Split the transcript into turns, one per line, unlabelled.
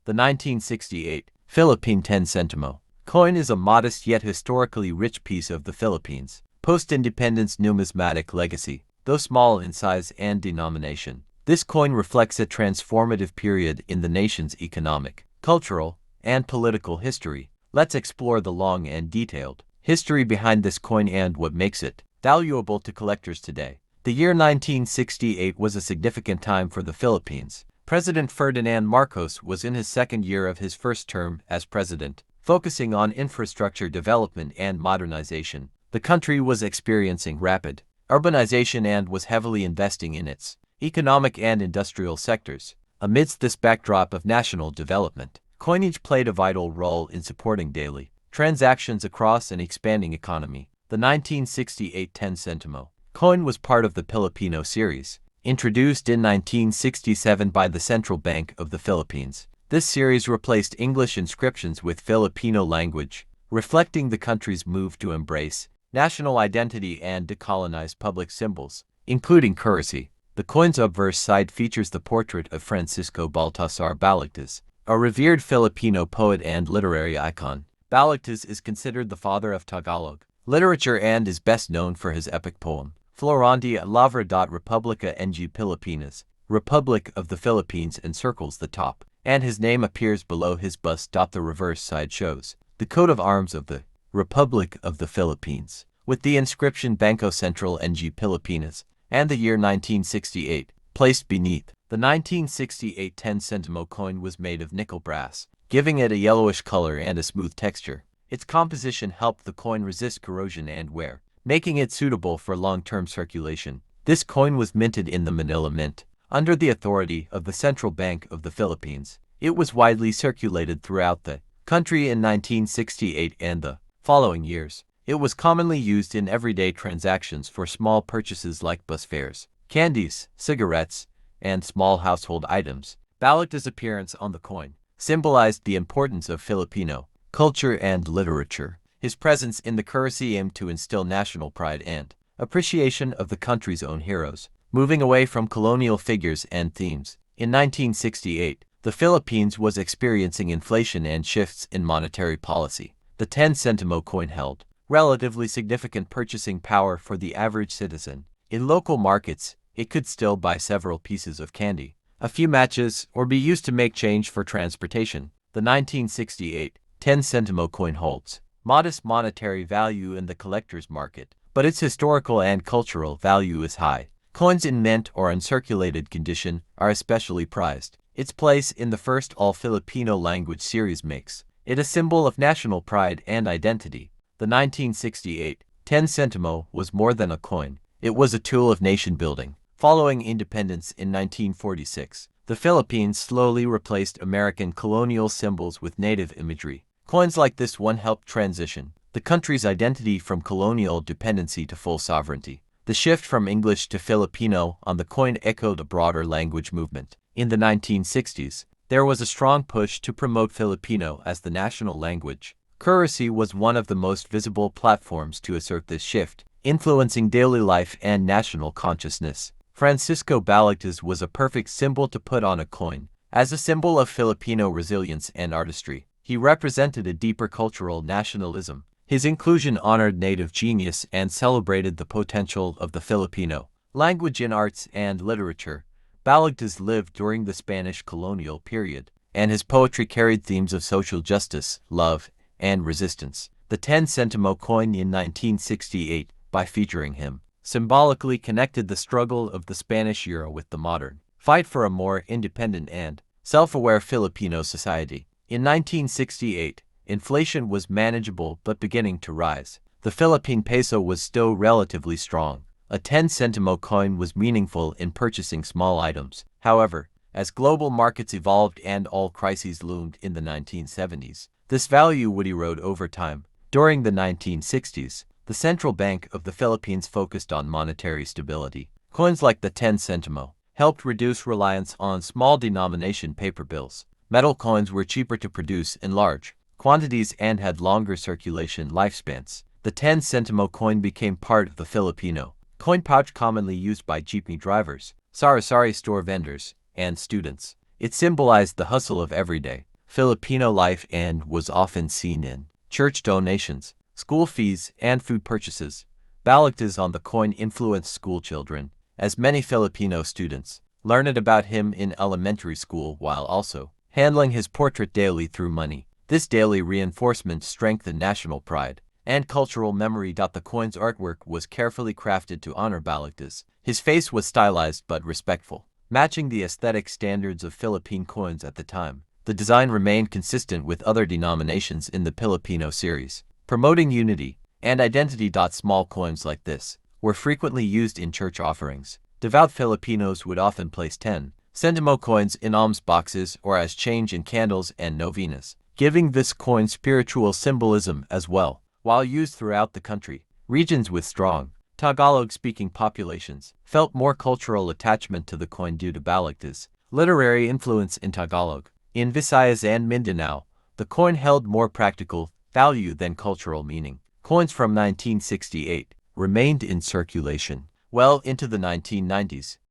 The 1968 Philippine 10 Sentimo coin is a modest yet historically rich piece of the Philippines' post-independence numismatic legacy. Though small in size and denomination, this coin reflects a transformative period in the nation's economic, cultural, and political history. Let's explore the long and detailed history behind this coin and what makes it valuable to collectors today. The year 1968 was a significant time for the Philippines. President Ferdinand Marcos was in his second year of his first term as president, focusing on infrastructure development and modernization. The country was experiencing rapid urbanization and was heavily investing in its economic and industrial sectors. Amidst this backdrop of national development, coinage played a vital role in supporting daily transactions across an expanding economy. The 1968 10 Sentimo coin was part of the Pilipino Series, introduced in 1967 by the Central Bank of the Philippines. This series replaced English inscriptions with Filipino language, reflecting the country's move to embrace national identity and decolonize public symbols, including currency. The coin's obverse side features the portrait of Francisco Balagtas, a revered Filipino poet and literary icon. Balagtas is considered the father of Tagalog literature and is best known for his epic poem, Florante at Lavra. Republica ng Pilipinas, Republic of the Philippines, encircles the top, and his name appears below his bust. The reverse side shows the coat of arms of the Republic of the Philippines, with the inscription Bangko Sentral ng Pilipinas, and the year 1968 placed beneath. The 1968 10 Sentimo coin was made of nickel brass, giving it a yellowish color and a smooth texture. Its composition helped the coin resist corrosion and wear, making it suitable for long-term circulation. This coin was minted in the Manila Mint, under the authority of the Central Bank of the Philippines. It was widely circulated throughout the country in 1968 and the following years. It was commonly used in everyday transactions for small purchases like bus fares, candies, cigarettes, and small household items. Balagtas' appearance on the coin symbolized the importance of Filipino culture and literature. His presence in the currency aimed to instill national pride and appreciation of the country's own heroes, moving away from colonial figures and themes. In 1968, the Philippines was experiencing inflation and shifts in monetary policy. The 10 Sentimo coin held relatively significant purchasing power for the average citizen. In local markets, it could still buy several pieces of candy, a few matches, or be used to make change for transportation. The 1968 10 Sentimo coin holds modest monetary value in the collector's market, but its historical and cultural value is high. Coins in mint or uncirculated condition are especially prized. Its place in the first all-Filipino language series makes it a symbol of national pride and identity. The 1968 10 Sentimo was more than a coin. It was a tool of nation building. Following independence in 1946, the Philippines slowly replaced American colonial symbols with native imagery. Coins like this one helped transition the country's identity from colonial dependency to full sovereignty. The shift from English to Filipino on the coin echoed a broader language movement. In the 1960s, there was a strong push to promote Filipino as the national language. Currency was one of the most visible platforms to assert this shift, influencing daily life and national consciousness. Francisco Balagtas was a perfect symbol to put on a coin. As a symbol of Filipino resilience and artistry, he represented a deeper cultural nationalism. His inclusion honored native genius and celebrated the potential of the Filipino language in arts and literature. Balagtas lived during the Spanish colonial period, and his poetry carried themes of social justice, love, and resistance. The 10 Sentimo coin in 1968, by featuring him, symbolically connected the struggle of the Spanish era with the modern fight for a more independent and self-aware Filipino society. In 1968, inflation was manageable but beginning to rise. The Philippine peso was still relatively strong. A 10 Sentimo coin was meaningful in purchasing small items. However, as global markets evolved and all crises loomed in the 1970s, this value would erode over time. During the 1960s, the Central Bank of the Philippines focused on monetary stability. Coins like the 10 Sentimo helped reduce reliance on small denomination paper bills. Metal coins were cheaper to produce in large quantities and had longer circulation lifespans. The 10 Sentimo coin became part of the Filipino coin pouch commonly used by jeepney drivers, sari-sari store vendors, and students. It symbolized the hustle of everyday Filipino life and was often seen in church donations, school fees, and food purchases. Balagtas on the coin influenced school children, as many Filipino students learned about him in elementary school while also handling his portrait daily through money. This daily reinforcement strengthened national pride and cultural memory. The coin's artwork was carefully crafted to honor Balagtas. His face was stylized but respectful, matching the aesthetic standards of Philippine coins at the time. The design remained consistent with other denominations in the Pilipino Series, promoting unity and identity. Small coins like this were frequently used in church offerings. Devout Filipinos would often place 10 Sentimo coins in alms boxes or as change in candles and novenas, giving this coin spiritual symbolism as well. While used throughout the country, regions with strong Tagalog-speaking populations felt more cultural attachment to the coin due to Balagtas' literary influence in Tagalog. In Visayas and Mindanao, the coin held more practical value than cultural meaning. Coins from 1968 remained in circulation well into the 1990s.